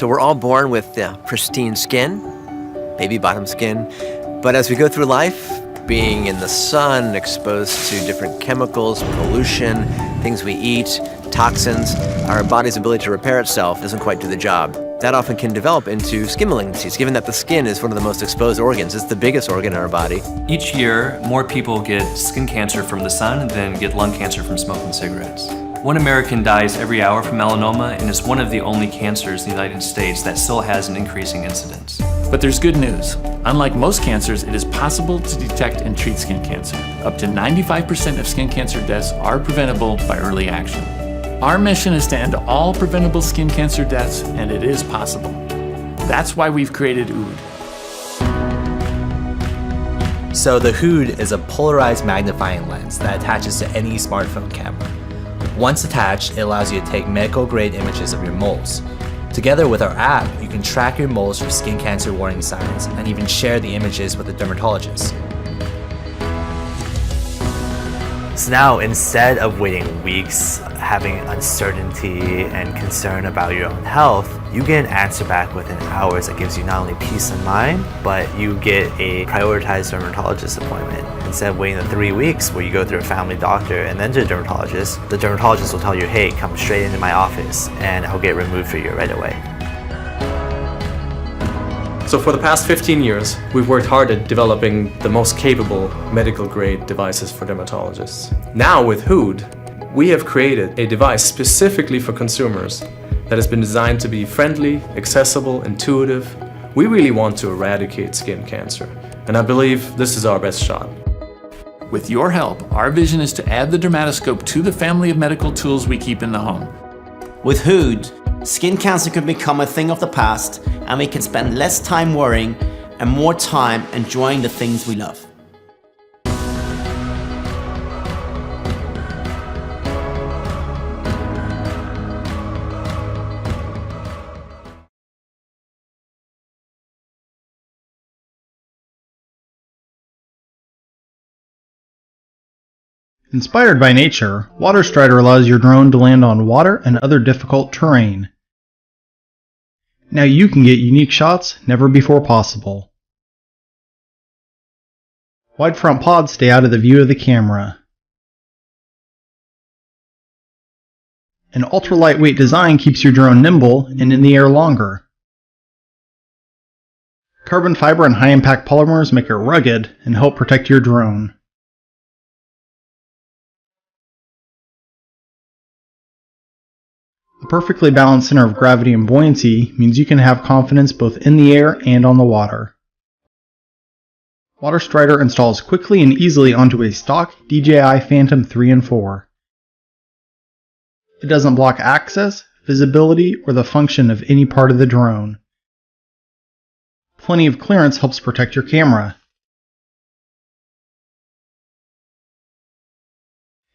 So we're all born with pristine skin, baby bottom skin. But as we go through life, being in the sun, exposed to different chemicals, pollution, things we eat, toxins, our body's ability to repair itself doesn't quite do the job. That often can develop into skin malignancies, given that the skin is one of the most exposed organs. It's the biggest organ in our body. Each year, more people get skin cancer from the sun than get lung cancer from smoking cigarettes. 1 American dies every hour from melanoma, and it's one of the only cancers in the United States that still has an increasing incidence. But there's good news. Unlike most cancers, it is possible to detect and treat skin cancer. Up to 95% of skin cancer deaths are preventable by early action. Our mission is to end all preventable skin cancer deaths, and it is possible. That's why we've created OOD. So the HOOD is a polarized magnifying lens that attaches to any smartphone camera. Once attached, it allows you to take medical-grade images of your moles. Together with our app, you can track your moles for skin cancer warning signs and even share the images with a dermatologist. So now, instead of waiting weeks, having uncertainty and concern about your own health, you get an answer back within hours that gives you not only peace of mind, but you get a prioritized dermatologist appointment. Instead of waiting the 3 weeks where you go through a family doctor and then to a dermatologist, the dermatologist will tell you, hey, come straight into my office and I'll get removed for you right away. So for the past 15 years, we've worked hard at developing the most capable medical-grade devices for dermatologists. Now with HOOD, we have created a device specifically for consumers that has been designed to be friendly, accessible, intuitive. We really want to eradicate skin cancer, and I believe this is our best shot. With your help, our vision is to add the dermatoscope to the family of medical tools we keep in the home. With HOOD, skin cancer can become a thing of the past, and we can spend less time worrying and more time enjoying the things we love. Inspired by nature, WaterStrider allows your drone to land on water and other difficult terrain. Now you can get unique shots never before possible. Wide front pods stay out of the view of the camera. An ultra-lightweight design keeps your drone nimble and in the air longer. Carbon fiber and high-impact polymers make it rugged and help protect your drone. The perfectly balanced center of gravity and buoyancy means you can have confidence both in the air and on the water. WaterStrider installs quickly and easily onto a stock DJI Phantom 3 and 4. It doesn't block access, visibility, or the function of any part of the drone. Plenty of clearance helps protect your camera.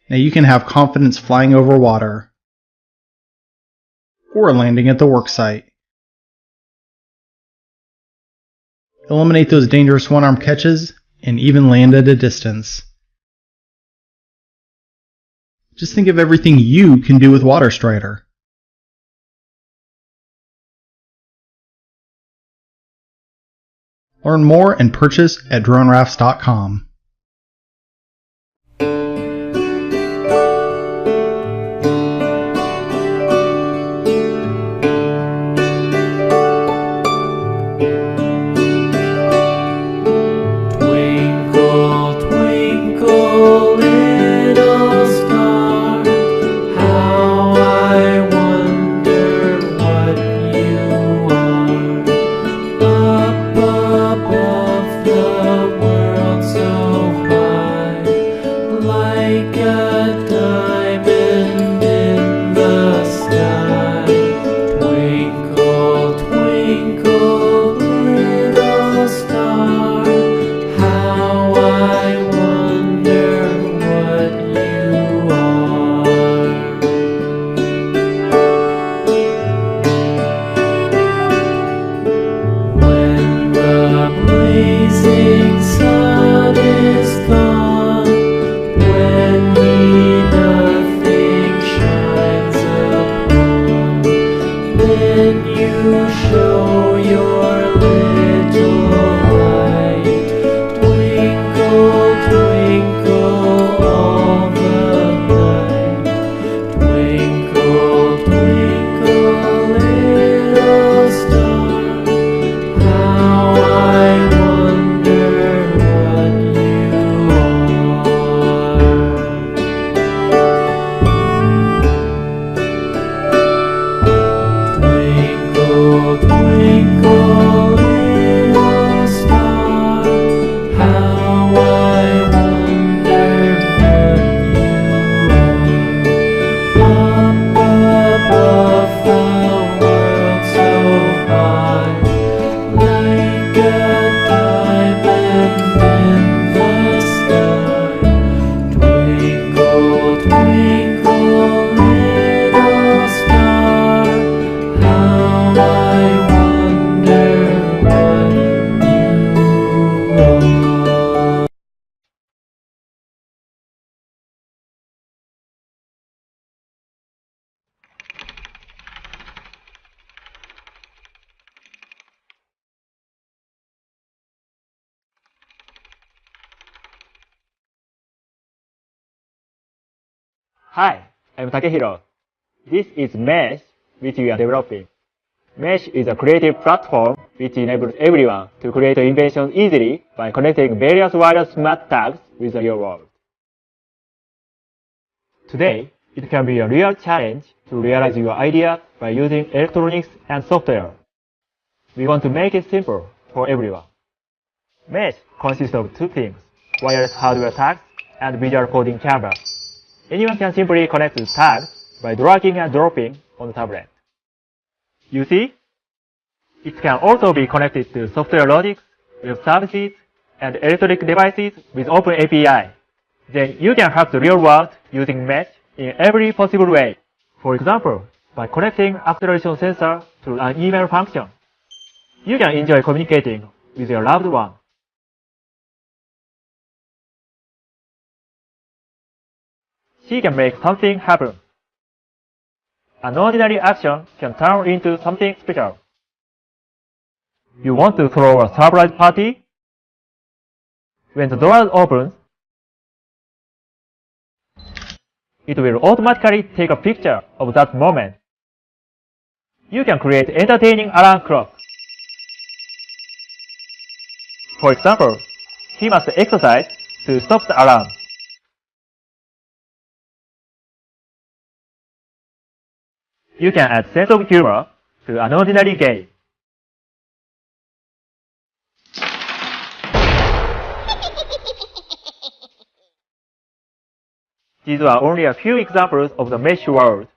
Now you can have confidence flying over water or landing at the worksite. Eliminate those dangerous one-arm catches and even land at a distance. Just think of everything you can do with WaterStrider. Learn more and purchase at DroneRafts.com. Above the world so Hi, I'm Takehiro. This is Mesh, which we are developing. Mesh is a creative platform which enables everyone to create inventions easily by connecting various wireless smart tags with the real world. Today, it can be a real challenge to realize your idea by using electronics and software. We want to make it simple for everyone. Mesh consists of two things, wireless hardware tags and visual coding canvas. Anyone can simply connect the tags by dragging and dropping on the tablet. You see? It can also be connected to software logics, web services, and electronic devices with open API. Then you can hack the real world using Mesh in every possible way. For example, by connecting acceleration sensor to an email function. You can enjoy communicating with your loved one. She can make something happen. An ordinary action can turn into something special. You want to throw a surprise party? When the door opens, it will automatically take a picture of that moment. You can create entertaining alarm clock. For example, he must exercise to stop the alarm. You can add sense of humor to an ordinary game. These are only a few examples of the Mesh world.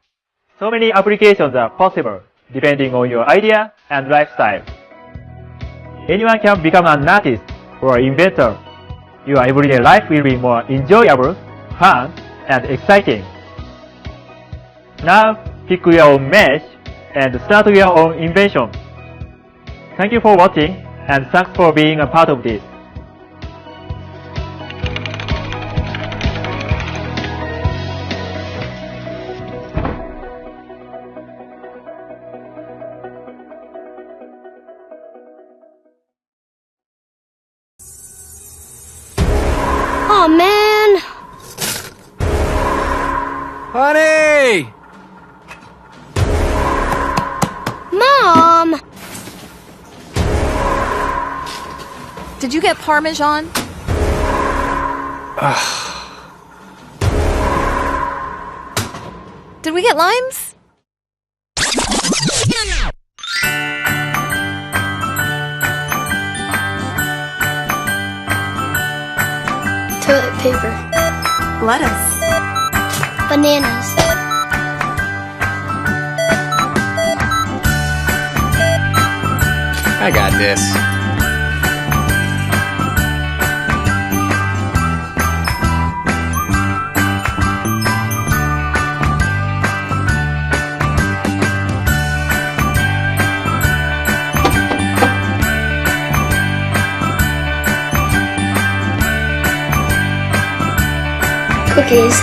So many applications are possible depending on your idea and lifestyle. Anyone can become an artist or inventor. Your everyday life will be more enjoyable, fun, and exciting. Now, pick your own mesh and start your own invention. Thank you for watching, and thanks for being a part of this. Oh man! Honey! Mom! Did you get Parmesan? Did we get limes? Toilet paper. Lettuce. Bananas. I got this. Cookies.